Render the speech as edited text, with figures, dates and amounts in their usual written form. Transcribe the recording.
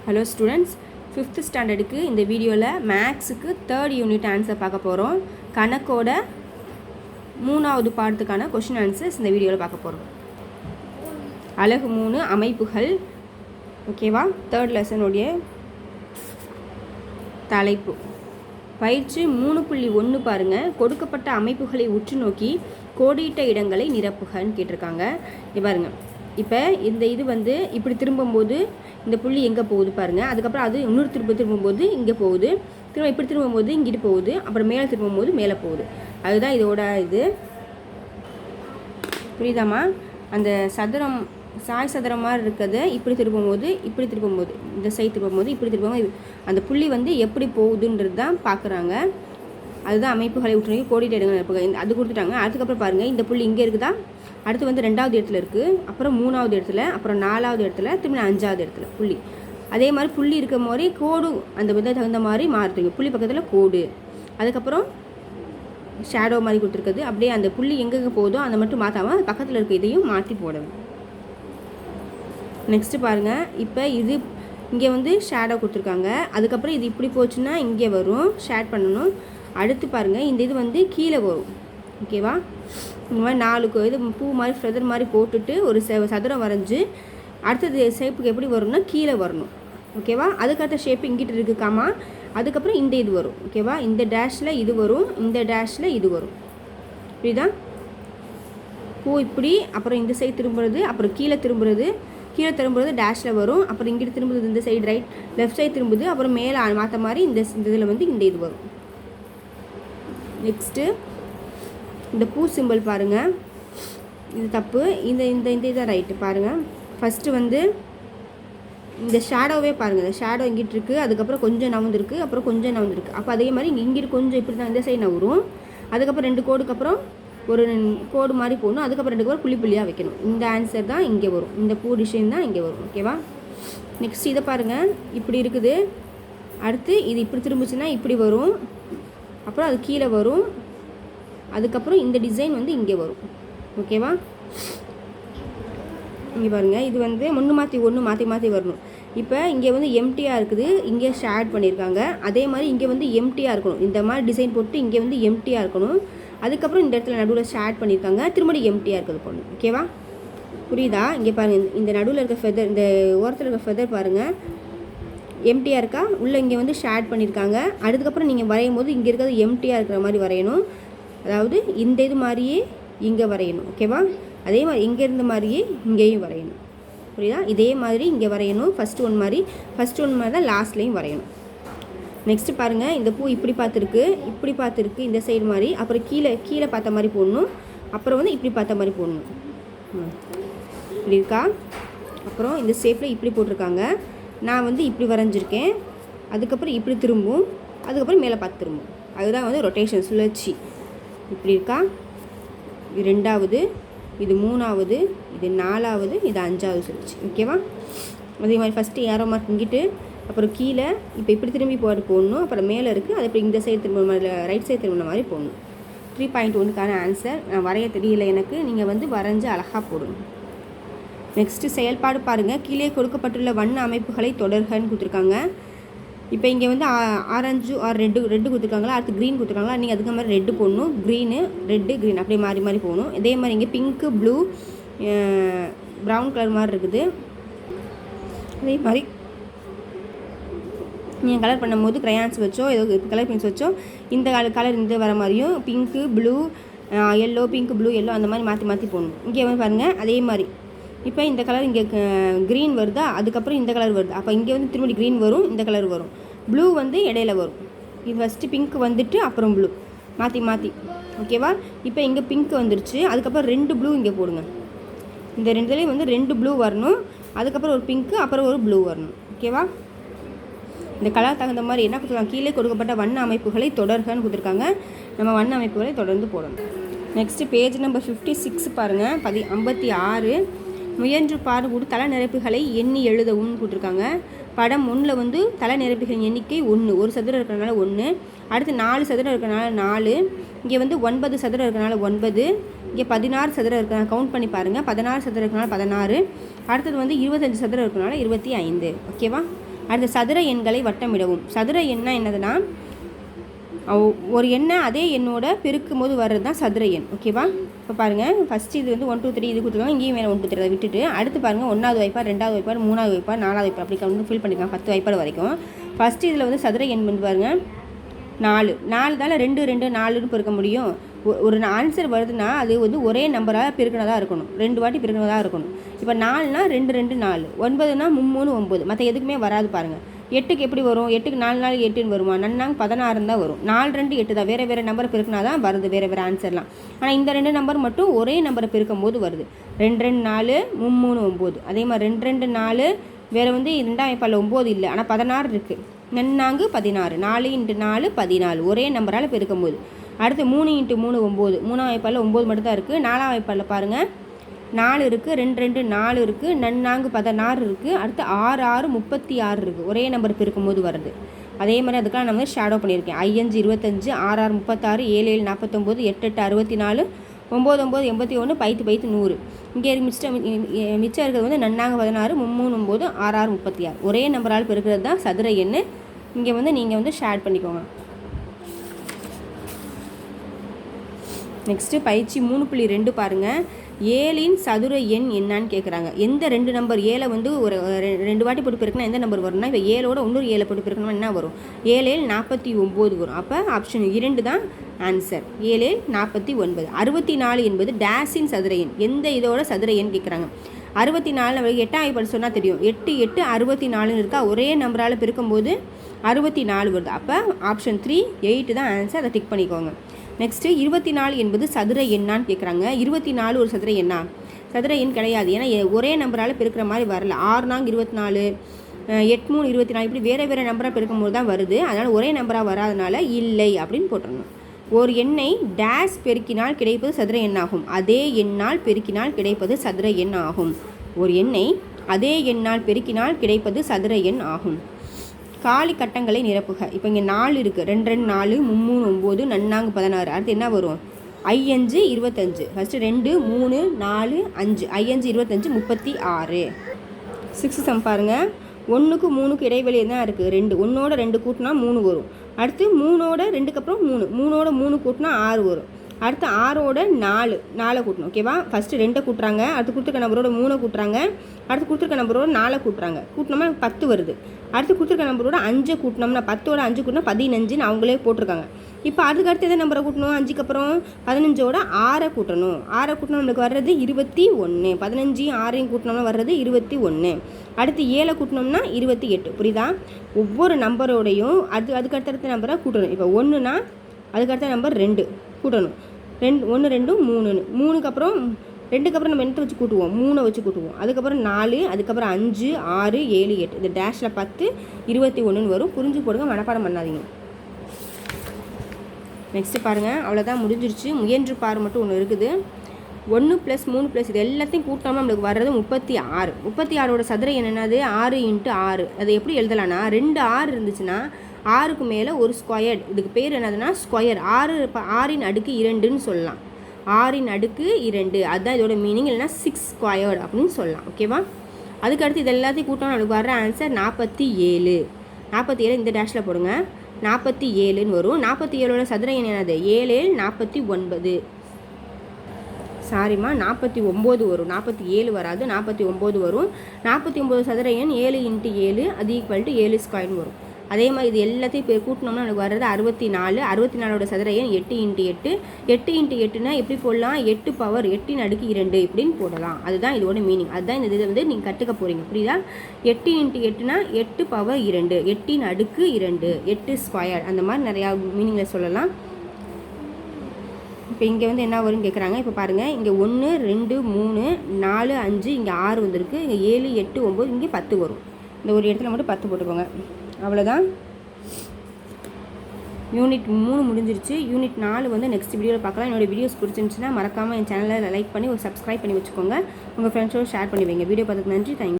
Hello students, 5th ஸ்டாண்டர்டுக்கு இந்த வீடியோவில் மேக்ஸுக்கு 3rd unit answer பார்க்க போகிறோம். கணக்கோட 3வது பாடத்துக்கான கொஷின் ஆன்சர்ஸ் இந்த வீடியோவில் பார்க்க போகிறோம். அலகு 3 அமைப்புகள். ஓகேவா? 3rd லெசனுடைய தலைப்பு பயிற்சி 3.1 பாருங்கள். கொடுக்கப்பட்ட அமைப்புகளை உற்று நோக்கி கோடிட்ட இடங்களை நிரப்புகன்னு கேட்டிருக்காங்க. பாருங்கள், இப்போ இந்த இது வந்து இப்படி திரும்பும்போது இந்த புள்ளி எங்கே போகுது பாருங்கள். அதுக்கப்புறம் அது இன்னொரு திரும்பும்போது இங்கே போகுது, திரும்ப இப்படி திரும்பும்போது இங்கிட்டு போகுது, அப்புறம் மேலே திரும்பும்போது மேலே போகுது. அதுதான் இதோட இது. புரியுதாம்மா? அந்த சதுரம் சாய் சதுரம் மாதிரி இருக்கிறது இப்படி திரும்பும்போது இந்த சைடு திரும்பும்போது இப்படி திரும்பும்போது அந்த புள்ளி வந்து எப்படி போகுதுன்றது தான் பார்க்குறாங்க. அதுதான் அமைப்புகளை உற்று கோடிட்ட இடங்கள் நிரப்புக. அது கொடுத்துட்டாங்க. அதுக்கப்புறம் பாருங்கள், இந்த புள்ளி இங்கே இருக்குதா, அடுத்து வந்து 2வது இடத்துல இருக்குது, அப்புறம் 3வது இடத்துல, அப்புறம் 4வது இடத்துல, திரும்ப 5வது இடத்துல புள்ளி. அதே மாதிரி புள்ளி இருக்க மாதிரி கோடு அந்த வித தகுந்த மாதிரி மாறுறீங்க. புள்ளி பக்கத்தில் கோடு, அதுக்கப்புறம் ஷேடோ மாதிரி கொடுத்துருக்குது. அப்படியே அந்த புள்ளி எங்கெங்கே போகுதோ அந்த மட்டும் மாற்றாமல் பக்கத்தில் இருக்க இதையும் மாற்றி போடணும். நெக்ஸ்ட்டு பாருங்கள், இப்போ இது இங்கே வந்து ஷேடோ கொடுத்துருக்காங்க. அதுக்கப்புறம் இது இப்படி போச்சுன்னா இங்கே வரும், ஷேட் பண்ணணும். அடுத்து பாருங்கள், இந்த இது வந்து கீழே வரும். ஓகேவா? இந்த மாதிரி 4 இது பூ மாதிரி ஃபெதர் மாதிரி போட்டுட்டு ஒரு சதுரம் வரைஞ்சி அடுத்தது ஷேப்புக்கு எப்படி வரும்னா கீழே வரணும். ஓகேவா? அதுக்கடுத்த ஷேப்பு இங்கிட்டு இருக்குக்காமா. அதுக்கப்புறம் இந்த இது வரும். ஓகேவா? இந்த டேஷில் இது வரும், இந்த டேஷில் இது வரும். புரியுதா? பூ இப்படி, அப்புறம் இந்த சைடு திரும்புறது, அப்புறம் கீழே திரும்புறது டேஷில் வரும், அப்புறம் இங்கிட்டு திரும்புறது இந்த சைடு லெஃப்ட் சைடு திரும்புது, அப்புறம் மேலே மாற்ற மாதிரி இந்த இதில் வந்து இந்த இது வரும். நெக்ஸ்ட்டு இந்த பூ சிம்பிள் பாருங்கள், இது தப்பு, இந்த இந்த இந்த இதான் ரைட்டு. பாருங்கள், ஃபஸ்ட்டு வந்து இந்த ஷேடோவே பாருங்கள். இந்த ஷேடோ இங்கிட்டு இருக்குது, அதுக்கப்புறம் கொஞ்சம் நவுந்துருக்கு, அப்புறம் கொஞ்சம் நவுந்துருக்கு. அப்போ அதே மாதிரி இங்கிட்டு கொஞ்சம் இப்படி தான் இந்த சைடு நவரும். அதுக்கப்புறம் 2 கோடுக்கு அப்புறம் ஒரு கோடு மாதிரி போடணும். அதுக்கப்புறம் 2 கோடு புள்ளியாக வைக்கணும். இந்த ஆன்சர் தான் இங்கே வரும், இந்த பூ டிசைன் தான் இங்கே வரும். ஓகேவா? நெக்ஸ்ட் இதை பாருங்கள், இப்படி இருக்குது. அடுத்து இது இப்படி திரும்பிச்சுன்னா இப்படி வரும், அப்புறம் அது கீழே வரும், அதுக்கப்புறம் இந்த டிசைன் வந்து இங்கே வரும். ஓகேவா? இங்கே பாருங்கள், இது வந்து ஒன்று மாற்றி வரணும். இப்போ இங்கே வந்து எம்டியாக இருக்குது, இங்கே ஷேட் பண்ணியிருக்காங்க. அதே மாதிரி இங்கே வந்து எம்டியாக இருக்கணும். இந்த மாதிரி டிசைன் போட்டு இங்கே வந்து எம்டியாக இருக்கணும். அதுக்கப்புறம் இந்த இடத்துல நடுவில் ஷேட் பண்ணியிருக்காங்க, திரும்ப எம்டியாக இருக்கிறது போடணும். ஓகேவா? புரியுதா? இங்கே பாருங்கள், இந்த நடுவில் இருக்க ஃபெதர், இந்த ஓரத்தில் இருக்க ஃபெதர் பாருங்கள், எம்டியாக இருக்கா, உள்ளே இங்கே வந்து ஷேட் பண்ணியிருக்காங்க. அதுக்கப்புறம் நீங்கள் வரையும் போது இங்கே இருக்கிறது எம்டியாக இருக்கிற மாதிரி வரையணும். அதாவது இந்த இது மாதிரியே இங்கே வரையணும். ஓகேவா? அதே மாதிரி இங்கே இருந்த மாதிரியே இங்கேயும் வரையணும். புரியுதா? இதே மாதிரி இங்கே வரையணும். ஃபஸ்ட்டு ஒன் மாதிரி தான் லாஸ்ட்லேயும் வரையணும். நெக்ஸ்ட்டு பாருங்கள், இந்த பூ இப்படி பார்த்துருக்கு இந்த சைடு மாதிரி, அப்புறம் கீழே பார்த்த மாதிரி போடணும், அப்புறம் வந்து இப்படி பார்த்த மாதிரி போடணும். இப்படி இருக்கா? அப்புறம் இந்த ஷேப்பில் இப்படி போட்டிருக்காங்க, நான் வந்து இப்படி வரைஞ்சிருக்கேன். அதுக்கப்புறம் இப்படி திரும்பும், அதுக்கப்புறம் மேலே பார்த்து திரும்பும். அதுதான் வந்து ரொட்டேஷன், சுழற்சி. இப்படி இருக்கா? இது 2வது, இது 3வது, இது 4வது, இது 5வது சுழற்சி. ஓகேவா? அதே மாதிரி ஃபஸ்ட்டு ஏரோ மார்க் இங்கிட்டு, அப்புறம் கீழே இப்போ இப்படி திரும்பி போடணும், அப்புறம் மேலே இருக்குது, அது இப்படி இந்த சைடு திரும்ப மாதிரி ரைட் சைடு திரும்பின மாதிரி போடணும். 3.1க்கான ஆன்சர். நான் வரைய தெரியல எனக்கு, நீங்கள் வந்து வரைஞ்சி அழகாக போடணும். நெக்ஸ்ட்டு செயல்பாடு பாருங்கள். கீழே கொடுக்கப்பட்டுள்ள வண்ண அமைப்புகளை தொடர்கன்னு கொடுத்துருக்காங்க. இப்போ இங்கே வந்து ஆரஞ்சு ரெட்டு கொடுத்துருக்காங்களா, அடுத்து க்ரீன் கொடுத்துருக்காங்களா, நீங்கள் அதுக்கு மாதிரி ரெட்டு போடணும், ரெட்டு க்ரீன் அப்படியே மாறி போகணும். இதே மாதிரி இங்கே பிங்க்கு, ப்ளூ, ப்ரௌன் கலர் மாதிரி இருக்குது. அதே மாதிரி நீங்கள் கலர் பண்ணும்போது க்ரையான்ஸ் வச்சோ ஏதோ கலர் பென்ஸ் வச்சோ இந்த கலர் இந்த வர மாதிரியும் pink, blue, yellow, pink, blue, yellow அந்த மாதிரி மாற்றி போடணும். இங்கே வந்து பாருங்கள், அதே மாதிரி இப்போ இந்த கலர் இங்கே க்ரீன் வருதா, அதுக்கப்புறம் இந்த கலர் வருது, அப்போ இங்கே வந்து திரும்பி க்ரீன் வரும், இந்த கலர் வரும், ப்ளூ வந்து இடையில வரும். இது ஃபஸ்ட்டு பிங்க் வந்துட்டு அப்புறம் ப்ளூ மாற்றி. ஓகேவா? இப்போ இங்கே பிங்க் வந்துருச்சு, அதுக்கப்புறம் 2 ப்ளூ இங்கே போடுங்க. இந்த 2லேயும் வந்து 2 ப்ளூ வரணும், அதுக்கப்புறம் ஒரு பிங்க்கு, அப்புறம் ஒரு ப்ளூ வரணும். ஓகேவா? இந்த கலர் தகுந்த மாதிரி என்ன கொடுத்துருக்காங்க, கீழே கொடுக்கப்பட்ட வண்ண அமைப்புகளை தொடர்கன்னு கொடுத்துருக்காங்க. நம்ம வண்ண அமைப்புகளை தொடர்ந்து போடணும். நெக்ஸ்ட்டு பேஜ் நம்பர் 56 பாருங்கள், 56. முயன்று பாடுபோது தலை நிரப்புகளை எண்ணி எழுதவும் கொடுத்துருக்காங்க. படம் 1ல் வந்து தலை நிரப்புகளின் எண்ணிக்கை 1, ஒரு சதுரம் இருக்கிறனால 1, அடுத்து 4 சதுரம் இருக்கிறனால 4, இங்கே வந்து 9 சதுரம் இருக்கிறனால 9, இங்கே 16 சதுரம் இருக்கிறனால கவுண்ட் பண்ணி பாருங்கள், 16 சதுரம் இருக்கிறனால 16, அடுத்தது வந்து 25 சதுரம் இருக்கிறனால 25. ஓகேவா? அடுத்த சதுர எண்களை வட்டமிடவும். சதுர எண்ணா என்னதுன்னா ஒரு எண்ணை அதே எண்ணோட பெருக்கும் போது வர்றது தான் சதுர எண். ஓகேவா? இப்போ பாருங்கள், ஃபஸ்ட்டு இது வந்து 1 2 3 இது கொடுத்துருக்காங்க, இங்கேயும் மேலே 1 2 3 அதை விட்டுட்டு அடுத்து பாருங்கள் 1வது வாய்ப்பாடு 2வது வாய்ப்பாடு 3வது வாய்ப்பாடு 4வது வாய்ப்பாடு அப்படி வந்து ஃபில் பண்ணிக்கலாம் 10 வாய்ப்பாடு வரைக்கும். ஃபஸ்ட்டு இதில் வந்து சதுர எண் வந்து பாருங்கள் 4 தானே 2 2 4ன்னு பெருக்க முடியும். ஒரு ஆன்சர் வருதுன்னா அது வந்து ஒரே நம்பராக பெருக்கினதாக இருக்கணும், 2 வாட்டி பெருக்கினதாக இருக்கணும். இப்போ 4னா 2 2 4, 9னா 3 9, மற்ற எதுக்குமே வராது பாருங்கள். 8க்கு எப்படி வரும்? 8க்கு 4 4 8ன்னு வருமா? நன்னாங்க 16 தான் வரும். 4 2 8 தான், வேறு நம்பரை பெருக்கினா தான் வருது வேறு ஆன்சர்லாம். ஆனால் இந்த 2 நம்பர் மட்டும் ஒரே நம்பரை பெருக்கும் போது வருது. 2 2 4 3 9, அதே மாதிரி 2 2 4 வேறு வந்து 2ஆம் வாய்ப்பாடில் 9 இல்லை, ஆனால் 16 இருக்குது. நன்னாங்கு 16, 4 × 4 14, ஒரே நம்பரால் பெருக்கும் போது. அடுத்து 3 × 3 9, 3ஆம் வாய்ப்பாடில் 9 மட்டும் தான் இருக்குது. 4ஆம் வாய்ப்பாடில் பாருங்கள் 4 இருக்குது, 2 2 4 இருக்குது, நன்னாங்கு 16 இருக்குது. அடுத்து 6 6 36 இருக்குது, ஒரே நம்பர் பெருக்கும் போது வருது. அதே மாதிரி அதுக்காக நான் வந்து ஷேடோ பண்ணியிருக்கேன். 5 5 25, 6 6 36, 7 7 49, 8 8 64, 9 9 81, 10 10 100. இங்கே மிச்சம் இருக்கிறது வந்து நன்னாங்க 16, 3 9, 6 6 36, ஒரே நம்பரால் பெருக்கிறது தான் சதுர எண். இங்கே வந்து நீங்கள் வந்து ஷேட் பண்ணிக்கோங்க. நெக்ஸ்ட்டு பயிற்சி 3.2 பாருங்கள். 7ன் சதுர எண் என்னன்னு கேட்குறாங்க. எந்த 2 நம்பர் 7 வந்து ஒரு 2 வாட்டி போட்டு பெருக்கினா எந்த நம்பர் வரும்னா, இப்போ 7ஓட இன்னொரு 7 போட்டு பெருக்கணும்னா என்ன வரும்? 7 7 49 வரும். அப்போ ஆப்ஷன் 2 தான் ஆன்சர். 7 7 49. 64 என்பது டேஸின் சதுர எண். எந்த இதோட சதுர எண் கேட்குறாங்க. 64 8ஆம் வாய்ப்பாடு சொன்னால் தெரியும். 8 8 64ன்னு இருக்கா, ஒரே நம்பரால் பெருக்கும்போது 64 வருது. அப்போ ஆப்ஷன் 3 8 தான் ஆன்சர். அதை டிக் பண்ணிக்கோங்க. நெக்ஸ்ட்டு 24 என்பது சதுர எண்ணான்னு கேட்குறாங்க. 24 ஒரு சதுர எண்ணா? சதுர எண் கிடையாது, ஏன்னா ஒரே நம்பரால் பெருக்கிற மாதிரி வரல. 6 4 24, 8 3 24, இப்படி வேறு நம்பராக பெருக்கும்போது தான் வருது. அதனால் ஒரே நம்பராக வராதனால இல்லை அப்படின்னு போட்டுடணும். ஒரு எண்ணை டேஸ் பெருக்கினால் கிடைப்பது சதுர எண்ணாகும். அதே எண்ணால் பெருக்கினால் கிடைப்பது சதுர எண் ஆகும். ஒரு எண்ணை அதே எண்ணால் பெருக்கினால் கிடைப்பது சதுர எண் ஆகும். காலி கட்டங்களை நிரப்புக. இப்போ இங்கே 4 இருக்குது, 2 2 4, 3 9, நன்னாங்கு 16. அடுத்து என்ன வரும்? 5 25. ஃபஸ்ட்டு 2 3 4 5, 5 25 36. 6 சம் பாருங்கள். 1க்கு 3க்கு இடைவெளி தான் இருக்குது 2. 1ஓட 2 கூட்டினா 3 வரும். அடுத்து 3ஓட 2க்கு அப்புறம் 3, 3ஓட 3 கூட்டினா 6 வரும். அடுத்து 6ஓட 4 கூட்டணும். ஓகேவா? ஃபஸ்ட்டு 2 கூட்டுறாங்க, அடுத்து கொடுத்துருக்க நம்பரோட 3 கூட்டுறாங்க, அடுத்து கொடுத்துருக்க நம்பரோட 4 கூட்டுறாங்க. கூட்டினோம்னா 10 வருது. அடுத்து கொடுத்துருக்க நம்பரோட 5 கூட்டினோம்னா 10ஓட 5 கூட்டினா 15ன்னு அவங்களே போட்டிருக்காங்க. இப்போ அடுத்து எதை நம்பரை கூட்டணும்? 5க்கு அப்புறம் 15ஓட 6 கூட்டணும். 6 கூட்டினா நம்மளுக்கு வர்றது 21. 15 6 கூட்டினோம்னா வர்றது 21. அடுத்து 7 கூட்டினோம்னா 28. புரியுதா? ஒவ்வொரு நம்பரோடையும் அதுக்கு அடுத்த நம்பரை கூட்டணும். இப்போ 1னா அதுக்கடுத்த நம்பர் 2 கூட்டணும். 1 2 3ன்னு 3க்கு அப்புறம் 2க்கு அப்புறம் நம்ம என்ன வச்சு கூட்டுவோம்? 3 வச்சு கூட்டுவோம். அதுக்கப்புறம் 4, அதுக்கப்புறம் 5 6 7 8, இந்த டேஷில் 10 21ன்னு வரும். புரிஞ்சு போடுங்க, மனப்பாடம் பண்ணாதீங்க. நெக்ஸ்ட்டு பாருங்கள், அவ்வளோதான் முடிஞ்சிருச்சு. முயன்று பாரு மட்டும் ஒன்று இருக்குது. 1 + 3 + இது எல்லாத்தையும் கூட்டாமல் நம்மளுக்கு வர்றது 36. 36ஓட சதுர என்னது? 6 × 6. அதை எப்படி எழுதலான்னா, 2 6 இருந்துச்சுன்னா 6க்கு மேலே ஒரு ஸ்கொயர்டு. இதுக்கு பேர் என்னதுன்னா ஸ்கொயர். 6ன் அடுக்கு 2ன்னு சொல்லலாம். 6ன் அடுக்கு 2, அதுதான் இதோட மீனிங். இல்லைனா 6 ஸ்கொயர்டு அப்படின்னு சொல்லலாம். ஓகேவா? அதுக்கடுத்து இது எல்லாத்தையும் கூட்டம் நம்மளுக்கு வர்ற ஆன்சர் 47. 47 இந்த டேஷில் போடுங்க, 47ன்னு வரும். 47ஓட சதுர எண் என்னது? 7 7 49. சாரிம்மா, 49 வரும். 47 வராது, 49 வரும். 49 சதுர எண் 7 × 7, அது = 7 ஸ்கொயர்னு வரும். அதே மாதிரி இது எல்லாத்தையும் கூட்டினோம்னா எனக்கு வர்றது 64. 64ஓட சதுர எண் 8 × 8. 8 × 8னா எப்படி போடலாம்? 8 பவர் 8ன் அடுக்கு 2 இப்படின்னு போடலாம். அதுதான் இதோட மீனிங். அதுதான் இந்த இதை வந்து நீங்கள் கற்றுக்க போகிறீங்க. புரியுதா? 8 × 8னா 8 பவர் 2, 8ன் அடுக்கு 2, 8 ஸ்கொயர், அந்த மாதிரி நிறையா மீனிங்கில் சொல்லலாம். இப்போ இங்கே வந்து என்ன வரும்னு கேட்குறாங்க. இப்போ பாருங்கள், இங்கே 1 2 3 4 5, இங்கே 6 வந்திருக்கு. இங்கே 7 8 9, இங்கே 10 வரும். இந்த ஒரு இடத்துல மட்டும் 10 போட்டுக்கோங்க. அவ்வளோதான். யூனிட் 3 முடிஞ்சிருச்சு. யூனிட் 4 வந்து நெக்ஸ்ட் வீடியோவில் பார்க்கலாம். என்னோடய வீடியோஸ் பிடிச்சிருந்துச்சுன்னா மறக்காமல் என் சேனலை லைக் பண்ணி ஒரு சப்ஸ்கிரைப் பண்ணி வச்சுக்கோங்க. உங்கள் ஃப்ரெண்ட்ஸோடு ஷேர் பண்ணி வைங்க. வீடியோ பார்த்துக்கு நன்றி. தேங்க்யூ.